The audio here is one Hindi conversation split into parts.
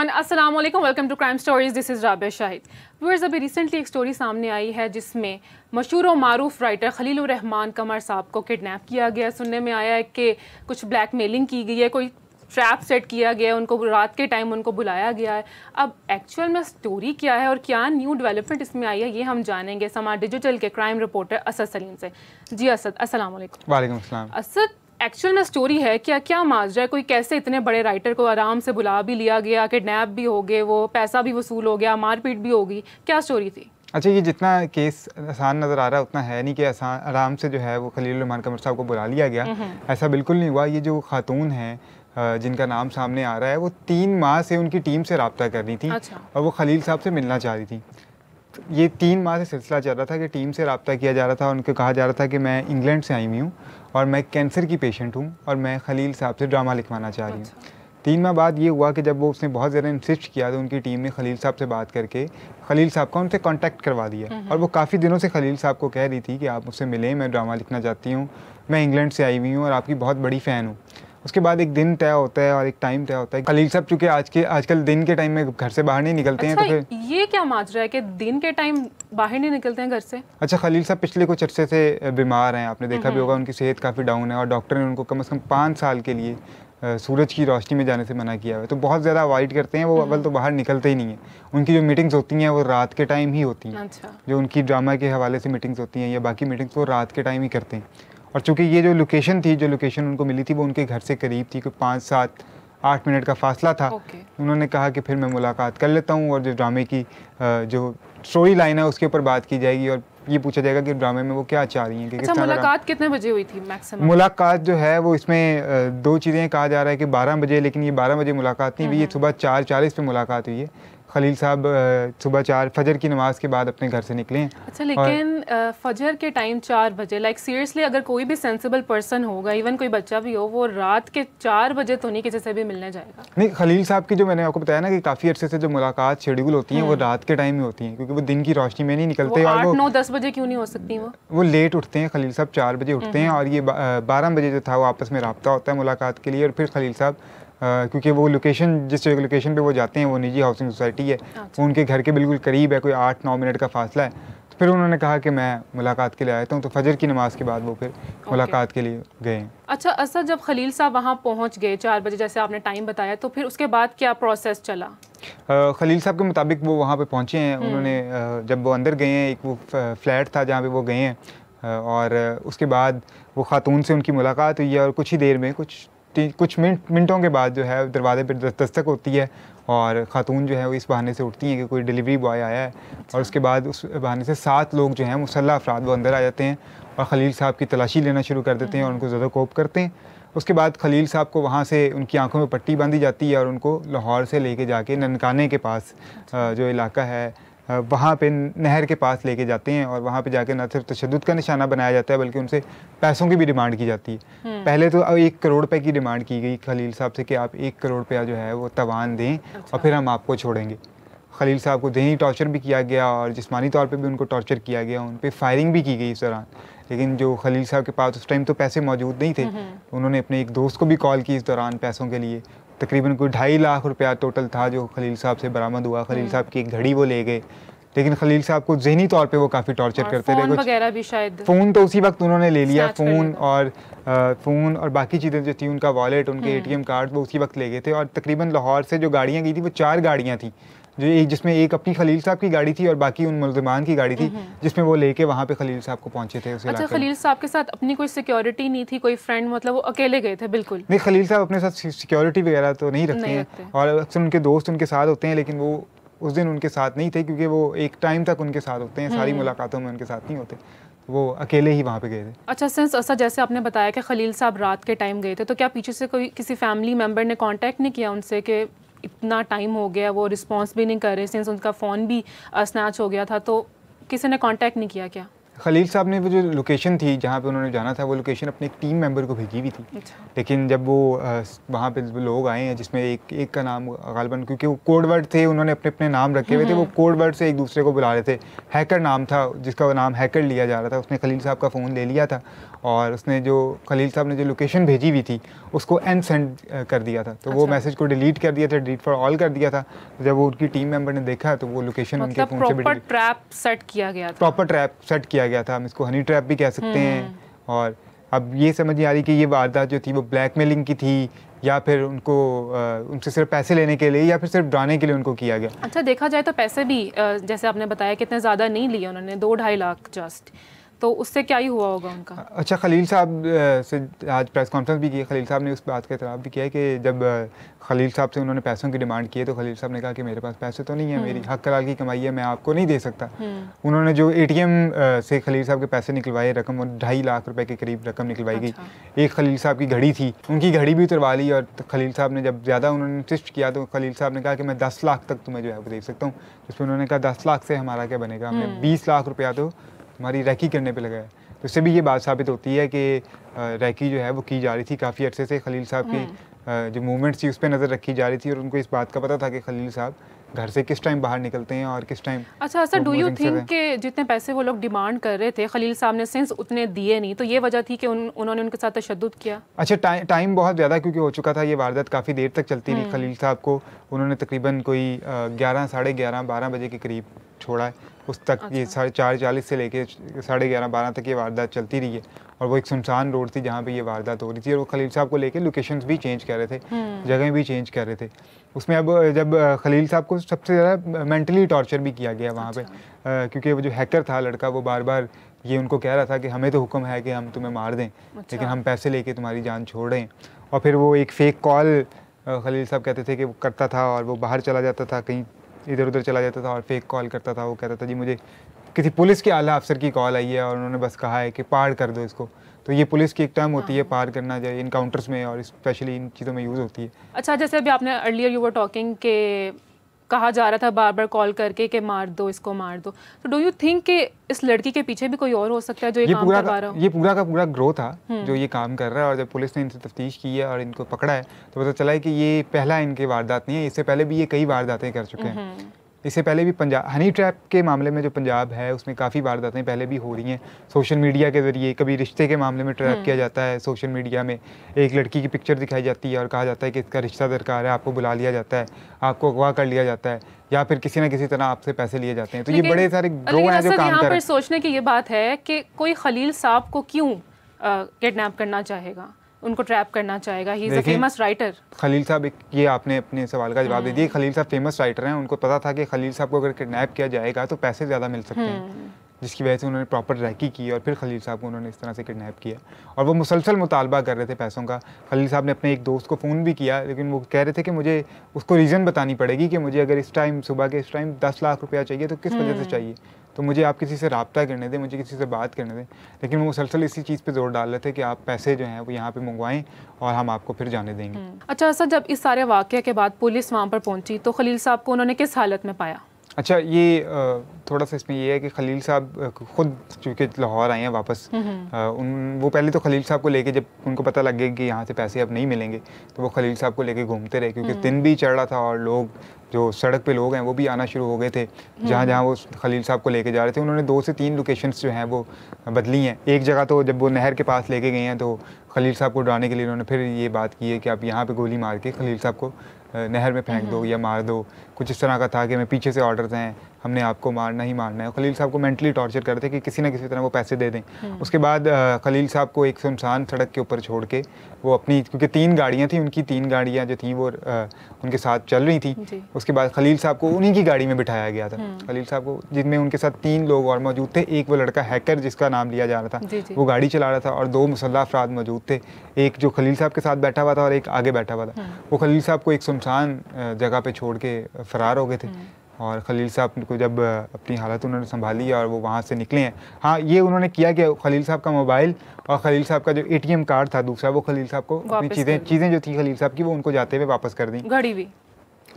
एवरीवन, अस्सलाम वालेकुम, welcome to crime stories. This is Rabia Shahid. Viewers, अभी रिसेंटली एक स्टोरी सामने आई है जिसमें मशहूर और मारूफ राइटर खलीलुर रहमान कमर साहब को किडनैप किया गया। सुनने में आया है कि कुछ ब्लैकमेलिंग की गई है, कोई ट्रैप सेट किया गया है, उनको रात के टाइम उनको बुलाया गया है। अब एक्चुअल में स्टोरी क्या है और क्या न्यू डेवलपमेंट इसमें आई है, ये हम जानेंगे समाज डिजिटल के क्राइम रिपोर्टर असद सलीम से। जी असद, अस्सलाम वालेकुम। वालेकुम अस्सलाम। असद, एक्चुअल में स्टोरी है क्या माजरा है? कोई कैसे इतने बड़े राइटर को आराम से बुला भी लिया गया, किडनैप भी हो गए, वो पैसा भी वसूल हो गया, मारपीट भी होगी, क्या स्टोरी थी? अच्छा, ये जितना केस आसान नज़र आ रहा है उतना है नहीं कि आसान आराम से जो है वो खलीलुर रहमान कमर साहब को बुला लिया गया। ऐसा बिल्कुल नहीं हुआ। ये जो खातून है जिनका नाम सामने आ रहा है, वो 3 माह से उनकी टीम से रब्ता कर रही थी। अच्छा। और वो खलील साहब से मिलना चाह रही थी। ये 3 माह से सिलसिला चल रहा था कि टीम से रब्ता किया जा रहा था। उनको कहा जा रहा था कि मैं इंग्लैंड से आई हुई हूँ और मैं कैंसर की पेशेंट हूँ और मैं खलील साहब से ड्रामा लिखवाना चाह रही हूँ। 3 माह बाद ये हुआ कि जब वो उसने बहुत ज़्यादा इंसिस्ट किया तो उनकी टीम ने खलील साहब से बात करके खलील साहब का उनसे कांटेक्ट करवा दिया। और वो काफ़ी दिनों से खलील साहब को कह रही थी कि आप मुझसे मिलें, मैं ड्रामा लिखना चाहती हूँ, मैं इंग्लैंड से आई हुई हूँ और आपकी बहुत बड़ी फ़ैन हूँ। उसके बाद एक दिन तय होता है और एक टाइम तय होता है। खलील साहब चूँकि आजकल दिन के टाइम में घर से बाहर नहीं निकलते हैं, तो फिर ये क्या माजरा है कि दिन के टाइम बाहर नहीं निकलते हैं घर से? अच्छा, खलील साहब पिछले कुछ अरसे से बीमार हैं, आपने देखा भी होगा, उनकी सेहत काफ़ी डाउन है और डॉक्टर ने उनको कम से कम 5 साल के लिए सूरज की रोशनी में जाने से मना किया है। तो बहुत ज़्यादा अवॉइड करते हैं वो। अव्वल तो बाहर निकलते ही नहीं है। उनकी जो मीटिंग्स होती हैं वो रात के टाइम ही होती हैं। अच्छा। जो उनकी ड्रामा के हवाले से मीटिंग्स होती हैं या बाकी मीटिंग्स वो रात के टाइम ही करते हैं। और चूँकि ये जो लोकेशन उनको मिली थी वो उनके घर से करीब थी, कोई 5-7-8 मिनट का फासला था। उन्होंने कहा कि फिर मैं मुलाकात कर लेता हूँ और जो ड्रामे की जो स्टोरी लाइन है उसके ऊपर बात की जाएगी और ये पूछा जाएगा कि ड्रामे में वो क्या चाह रही हैं कि अच्छा, मुलाकात कितने बजे हुई थी मैक्सिमम? मुलाकात जो है वो इसमें 2 चीज़ें कहा जा रहा है कि 12 बजे, लेकिन ये 12 बजे मुलाकात नहीं हुई, ये सुबह 4:40 पे मुलाकात हुई है। खलील साहब सुबह 4 फजर की नमाज के बाद अपने घर से निकले हैं। अच्छा, लेकिन फजर के टाइम 4 बजे, लाइक सीरियसली अगर कोई भी सेंसिबल पर्सन होगा, इवन कोई बच्चा भी हो, वो रात के 4 बजे तो नहीं किसी से भी मिलने जाएगा। नहीं, खलील साहब की जो मैंने आपको बताया ना कि काफ़ी अरसे से जो मुलाकात शेड्यूल होती हैं वो रात के टाइम ही होती हैं, क्योंकि वो दिन की रोशनी में नहीं निकलते। 8-9-10 बजे क्यों नहीं हो सकती? वो लेट उठते हैं। खलील साहब 4 बजे उठते हैं और ये 12 बजे जो था वो आपस में रब्ता होता है मुलाकात के लिए। और फिर खलील साहब क्योंकि वो लोकेशन जिस लोकेशन पे वो जाते हैं वो निजी हाउसिंग सोसाइटी है, वो उनके घर के बिल्कुल करीब है, कोई 8-9 मिनट का फासला है। तो फिर उन्होंने कहा कि मैं मुलाकात के लिए आया था, तो फजर की नमाज के बाद वो फिर मुलाकात के लिए गए। अच्छा असद, जब खलील साहब वहाँ पहुँच गए 4 बजे जैसे आपने टाइम बताया, तो फिर उसके बाद क्या प्रोसेस चला? खलील साहब के मुताबिक वो वहाँ पे पहुँचे हैं। उन्होंने जब वो अंदर गए हैं, एक वो फ्लैट था जहाँ पे वो गए हैं और उसके बाद वो खातून से उनकी मुलाकात हुई है और कुछ ही देर में कुछ मिनटों के बाद जो है दरवाजे पर दस्तक होती है और ख़ातून जो है वो इस बहाने से उठती हैं कि कोई डिलीवरी बॉय आया है। और उसके बाद उस बहाने से 7 लोग जो हैं मुसल्लह अफराद वो अंदर आ जाते हैं और खलील साहब की तलाशी लेना शुरू कर देते हैं और उनको ज़्यादा कोप करते हैं। उसके बाद खलील साहब को वहाँ से उनकी आंखों में पट्टी बांधी जाती है और उनको लाहौर से लेके जाके ननकाने के पास जो इलाका है वहाँ पे नहर के पास लेके जाते हैं और वहाँ पे जाके न सिर्फ तशद्दुद का निशाना बनाया जाता है बल्कि उनसे पैसों की भी डिमांड की जाती है। पहले तो 1 करोड़ रुपए की डिमांड की गई खलील साहब से कि आप 1 करोड़ रुपया जो है वो तवान दें और फिर हम आपको छोड़ेंगे। खलील साहब को ज़हनी टॉर्चर भी किया गया और जिस्मानी तौर पे भी उनको टॉर्चर किया गया, उन पर फायरिंग भी की गई इस दौरान। लेकिन जो खलील साहब के पास उस टाइम तो पैसे मौजूद नहीं थे, उन्होंने अपने एक दोस्त को भी कॉल की इस दौरान पैसों के लिए। तकरीबन कोई 2.5 लाख रुपया टोटल था जो खलील साहब से बरामद हुआ। खलील साहब की एक घड़ी वो ले गए, लेकिन खलील साहब को ज़हनी तौर पे वो काफ़ी टॉर्चर करते रहे। वगैरह भी शायद फ़ोन तो उसी वक्त उन्होंने ले लिया, फ़ोन और बाकी चीज़ें जो थी, उनका वॉलेट, उनके ATM कार्ड वो उसी वक्त ले गए थे। और तकरीबन लाहौर से जो गाड़ियाँ गई थी वो 4 गाड़ियाँ थी, जिसमें एक अपनी खलील साहब की गाड़ी थी और बाकी उन मुल्ज़िमान की गाड़ी थी जिसमें वो लेके वहाँ पे खलील साहब को पहुँचे थे। अच्छा, खलील साहब के साथ अपनी कोई सिक्योरिटी नहीं थी, कोई फ्रेंड, मतलब वो अकेले गए थे? बिल्कुल नहीं, खलील साहब अपने साथ सिक्योरिटी वगैरह तो नहीं रखते हैं और अक्सर उनके दोस्त उनके साथ होते हैं, लेकिन वो उस दिन उनके साथ नहीं थे क्योंकि वो एक टाइम तक उनके साथ होते हैं, सारी मुलाकातों में उनके साथ नहीं होते, वो अकेले ही वहाँ पे गए थे। अच्छा, सिंस ऐसा जैसे आपने बताया कि खलील साहब रात के टाइम गए थे, तो क्या पीछे से कोई किसी फैमिली मेम्बर ने कांटेक्ट नहीं किया उनसे कि इतना टाइम हो गया, वो रिस्पॉन्स भी नहीं कर रहे, सिंस उनका फ़ोन भी स्नैच हो गया था, तो किसी ने कांटेक्ट नहीं किया क्या? खलील साहब ने वो जो लोकेशन थी जहाँ पे उन्होंने जाना था, वो लोकेशन अपने एक टीम मेंबर को भेजी हुई थी। अच्छा। लेकिन जब वो वहाँ पे लोग आए हैं, जिसमें एक का नाम गालिबन, क्योंकि वो कोड वर्ड थे, उन्होंने अपने अपने नाम रखे हुए थे, वो कोड वर्ड से एक दूसरे को बुला रहे थे। हैकर नाम था जिसका वो नाम हैकर लिया जा रहा था, उसने खलील साहब का फ़ोन ले लिया था और उसने जो खलील साहब ने जो लोकेशन भेजी हुई थी उसको सेंड कर दिया था। तो वो मैसेज को डिलीट कर दिया था, डिलीट फॉर ऑल कर दिया था। तो जब वो उनकी टीम मेंबर ने देखा तो वो लोकेशन उनके फ़ोन से प्रॉपर ट्रैप सेट किया गया था। प्रॉपर ट्रैप सेट किया गया था, हम इसको हनी ट्रैप भी कह सकते हैं। और अब ये समझ नहीं आ रही कि ये वारदात जो थी वो ब्लैकमेलिंग की थी या फिर उनको उनसे सिर्फ पैसे लेने के लिए या फिर सिर्फ डराने के लिए उनको किया गया। अच्छा, देखा जाए तो पैसे भी जैसे आपने बताया कितने ज़्यादा नहीं लिए उन्होंने, 2-2.5 लाख जस्ट, तो उससे क्या ही हुआ होगा उनका। अच्छा, खलील साहब से आज प्रेस कॉन्फ्रेंस भी की, खलील साहब ने उस बात का इतराफ़ भी किया है कि जब खलील साहब से उन्होंने पैसों की डिमांड की है तो खलील साहब ने कहा कि मेरे पास पैसे तो नहीं है, मेरी हक हलाल की कमाई है, मैं आपको नहीं दे सकता। उन्होंने जो ATM से खलील साहब के पैसे निकलवाए, रकम 2.5 लाख रुपए के करीब रकम निकलवाई गई। एक खलील साहब की घड़ी थी, उनकी घड़ी भी उतरवा ली। और खलील साहब ने जब ज़्यादा उन्होंने इंसिस्ट किया तो खलील साहब ने कहा कि मैं 10 लाख तक तुम्हें जो है वो दे सकता हूँ। जिसमें उन्होंने कहा 10 लाख से हमारा क्या बनेगा, हमने 20 लाख रुपया तो तुम्हारी रैकी करने पर लगाया। तो इससे भी ये बात साबित होती है कि रैकी जो है वो की जा रही थी काफ़ी अरसे से। खलील साहब की जो मूवमेंट्स थी उस पर नज़र रखी जा रही थी और उनको इस बात का पता था कि खलील साहब घर से किस टाइम बाहर निकलते हैं और किस टाइम। अच्छा सर, डू यू थिंक कि जितने पैसे वो लोग डिमांड कर रहे थे खलील साहब ने सिंस उतने दिए नहीं, तो ये वजह थी कि उन्होंने उनके साथ तशद्दुद किया? अच्छा, टाइम बहुत ज़्यादा क्योंकि हो चुका था, ये वारदात काफ़ी देर तक चलती रही। खलील साहब को उन्होंने तकरीबन कोई 11, साढ़े 11, 12 बजे के करीब छोड़ा है, उस तक ये 4:40 से लेके 11:30, 12 तक ये वारदात चलती रही है। और वो एक सुनसान रोड थी जहाँ पे ये वारदात हो रही थी और वो खलील साहब को लेके लोकेशंस भी चेंज कर रहे थे, जगह भी चेंज कर रहे थे। उसमें अब जब खलील साहब को सबसे ज़्यादा मेंटली टॉर्चर भी किया गया वहाँ पे, क्योंकि वो जो हैकर था लड़का, वो बार बार ये उनको कह रहा था कि हमें तो हुक्म है कि हम तुम्हें मार दें, लेकिन हम पैसे लेके तुम्हारी जान छोड़ रहे हैं। और फिर वो एक फ़ेक कॉल खलील साहब कहते थे कि वो करता था और वो बाहर चला जाता था, कहीं इधर उधर चला जाता था और फेक कॉल करता था। वो कहता था जी मुझे किसी पुलिस के आला अफसर की कॉल आई है और उन्होंने बस कहा है कि पार कर दो इसको। तो ये पुलिस की एक टर्म होती है पार करना, जो इनकाउंटर्स में और स्पेशली इन चीज़ों में यूज़ होती है। अच्छा, जैसे अभी आपने अर्लियर यू वर टॉकिंग के कहा जा रहा था बार बार कॉल करके कि मार दो इसको, मार दो, तो डू यू थिंक कि इस लड़की के पीछे भी कोई और हो सकता है जो ये काम करवा रहा हो? ये पूरा का पूरा ग्रोथ था जो ये काम कर रहा है। और जब पुलिस ने इनसे तफ्तीश की है और इनको पकड़ा है तो पता चला है कि ये पहला इनके वारदात नहीं है, इससे पहले भी ये कई वारदातें कर चुके हैं। इससे पहले भी पंजाब हनी ट्रैप के मामले में जो पंजाब है उसमें काफ़ी वारदातें पहले भी हो रही हैं सोशल मीडिया के ज़रिए। कभी रिश्ते के मामले में ट्रैप किया जाता है सोशल मीडिया में, एक लड़की की पिक्चर दिखाई जाती है और कहा जाता है कि इसका रिश्ता दरकार है, आपको बुला लिया जाता है, आपको अगवा कर लिया जाता है या फिर किसी ना किसी तरह आपसे पैसे लिए जाते हैं। तो ये बड़े सारे ग्रो हैं जो काम कर रहे हैं। सोचने की ये बात है कि कोई खलील साहब को क्यों किडनैप करना चाहेगा, उनको ट्रैप करना चाहेगा? He is a famous writer. Khalil साहब, ये आपने अपने सवाल का जवाब दे दिया। खलील साहब फेमस राइटर हैं, उनको पता था कि खलील साहब को अगर किडनैप किया जाएगा तो पैसे ज़्यादा मिल सकते हैं, जिसकी वजह से उन्होंने प्रॉपर रैकी की और फिर खलील साहब को उन्होंने इस तरह से किडनैप किया। और वो मुसलसल मुतालबा कर रहे थे पैसों का। खलील साहब ने अपने एक दोस्त को फ़ोन भी किया, लेकिन वो कह रहे थे कि मुझे उसको रीज़न बतानी पड़ेगी कि मुझे अगर इस टाइम सुबह के इस टाइम 10 लाख रुपया चाहिए तो किस वजह से चाहिए, तो मुझे आप किसी से रब्ता करने दें, मुझे किसी से बात करने दें। लेकिन वो मुसलसल इसी चीज़ पे जोर डाल रहे थे कि आप पैसे जो हैं वो यहाँ पे मंगवाएं और हम आपको फिर जाने देंगे। अच्छा सर, जब इस सारे वाक़ये के बाद पुलिस वहाँ पर पहुँची तो खलील साहब को उन्होंने किस हालत में पाया? अच्छा, ये थोड़ा सा इसमें ये है कि खलील साहब खुद चूँकि लाहौर आए हैं वापस, वो पहले तो खलील साहब को लेके, जब उनको पता लग गया कि यहाँ से पैसे अब नहीं मिलेंगे, तो वो खलील साहब को लेके घूमते रहे, क्योंकि दिन भी चढ़ रहा था और लोग जो सड़क पे लोग हैं वो भी आना शुरू हो गए थे जहाँ जहाँ वो खलील साहब को लेके जा रहे थे। उन्होंने 2 से 3 लोकेशंस जो हैं वो बदली हैं। एक जगह तो जब वो नहर के पास लेके गए हैं तो खलील साहब को डराने के लिए उन्होंने फिर ये बात की है कि आप यहाँ पे गोली मार के खलील साहब को नहर में फेंक दो या मार दो, कुछ इस तरह का था कि मैं पीछे से ऑर्डर्स हैं, हमने आपको मारना ही मारना है। खलील साहब को मेंटली टॉर्चर करते कि किसी ना किसी तरह वो पैसे दे दें। उसके बाद खलील साहब को एक सुनसान सड़क के ऊपर छोड़ के वो अपनी, क्योंकि 3 गाड़ियाँ थी, उनकी 3 गाड़ियाँ जो थी वो उनके साथ चल रही थी। उसके बाद खलील साहब को उन्हीं की गाड़ी में बिठाया गया था। खलील साहब को, जिनमें उनके साथ 3 लोग और मौजूद थे। एक वो लड़का हैकर जिसका नाम लिया जा रहा था, वो गाड़ी चला रहा था, और 2 मुसल्लह अफराद मौजूद थे, एक जो खलील साहब के साथ बैठा हुआ था और एक आगे बैठा हुआ था। वो खलील साहब को एक सुनसान जगह पे छोड़ के फरार हो गए थे। और खलील साहब को जब अपनी हालत उन्होंने संभाली और वो वहाँ से निकले हैं। हाँ, ये उन्होंने किया कि खलील साहब का मोबाइल और खलील साहब का जो ATM कार्ड था दूसरा, वो खलील साहब को अपनी चीज़ें जो थी खलील साहब की वो उनको जाते हुए वापस कर दी। घड़ी भी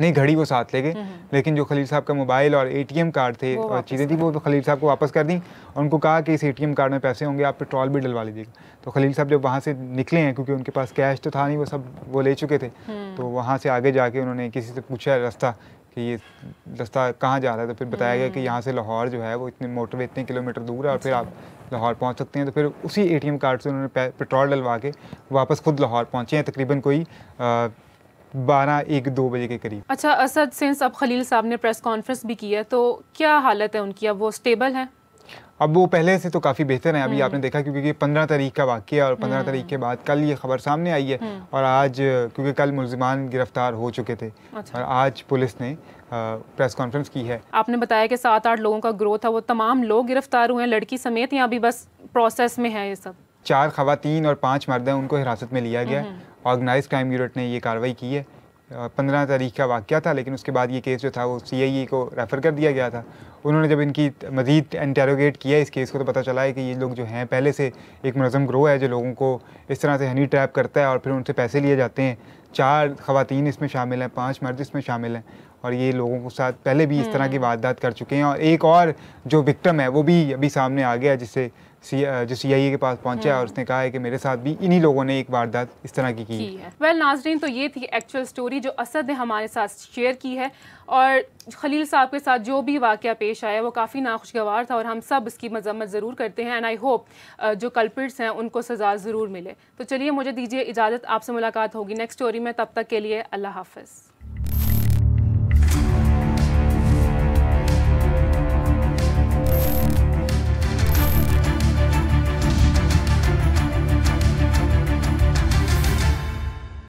नहीं, घड़ी वो साथ ले गए, लेकिन जो खलील साहब का मोबाइल और ATM कार्ड थे और चीज़ें थी वो तो खलील साहब को वापस कर दी और उनको कहा कि इस ATM कार्ड में पैसे होंगे, आप पेट्रोल भी डलवा लीजिएगा। तो खलील साहब जब वहाँ से निकले हैं, क्योंकि उनके पास कैश तो था नहीं, वो सब वो ले चुके थे, तो वहाँ से आगे जाके उन्होंने किसी से पूछा रास्ता कि ये रास्ता कहाँ जा रहा है, तो फिर बताया गया कि यहाँ से लाहौर जो है वो इतने मोटरवे इतने किलोमीटर दूर है और फिर आप लाहौर पहुँच सकते हैं। तो फिर उसी ATM कार्ड से उन्होंने पेट्रोल डलवा के वापस खुद लाहौर पहुँचे हैं, तकरीबन कोई 12-1-2 बजे के करीब। अच्छा असद, सिंस अब खलील साहब ने प्रेस कॉन्फ्रेंस भी की है, तो क्या हालत है उनकी, अब वो स्टेबल हैं? अब वो पहले से तो काफ़ी बेहतर हैं। अभी आपने देखा क्योंकि 15 तारीख का वाक़या और 15 तारीख के बाद कल ये खबर सामने आई है और आज क्योंकि कल मुल्ज़िमान गिरफ्तार हो चुके थे और आज पुलिस ने प्रेस कॉन्फ्रेंस की है। आपने बताया कि 7-8 लोगों का ग्रोथ था, वो तमाम लोग गिरफ्तार हुए हैं लड़की समेत, या अभी बस प्रोसेस में है ये सब? 4 ख़वातीन और 5 मर्द हैं, उनको हिरासत में लिया गया। ऑर्गेनाइज क्राइम यूनिट ने ये कार्रवाई की है। 15 तारीख का वाक़या था, लेकिन उसके बाद ये केस जो था वो CIE को रेफ़र कर दिया गया था। उन्होंने जब इनकी मज़ीद इंटेरोगेट किया इस केस को, तो पता चला है कि ये लोग जो हैं पहले से एक मुनज़्ज़म ग्रोह है जो लोगों को इस तरह से हनी ट्रैप करता है और फिर उनसे पैसे लिए जाते हैं। 4 ख़वातीन इसमें शामिल हैं, 5 मर्द इसमें शामिल हैं और ये लोगों के साथ पहले भी इस तरह की वारदात कर चुके हैं। और एक और जो विक्टिम है वो भी अभी सामने आ गया, जिससे जो CIE के पास पहुंचा है और उसने कहा है कि मेरे साथ भी इन्हीं लोगों ने एक वारदात इस तरह की है। वेल नाज़रीन, तो ये थी एक्चुअल स्टोरी जो असद ने हमारे साथ शेयर की है और खलील साहब के साथ जो भी वाक़या पेश आया वो काफ़ी नाखुशगवार था और हम सब इसकी मज़म्मत ज़रूर करते हैं एंड आई होप जो कल्प्रिट्स हैं उनको सज़ा ज़रूर मिले। तो चलिए मुझे दीजिए इजाज़त, आपसे मुलाकात होगी नेक्स्ट स्टोरी में, तब तक के लिए अल्लाह हाफ़िज़।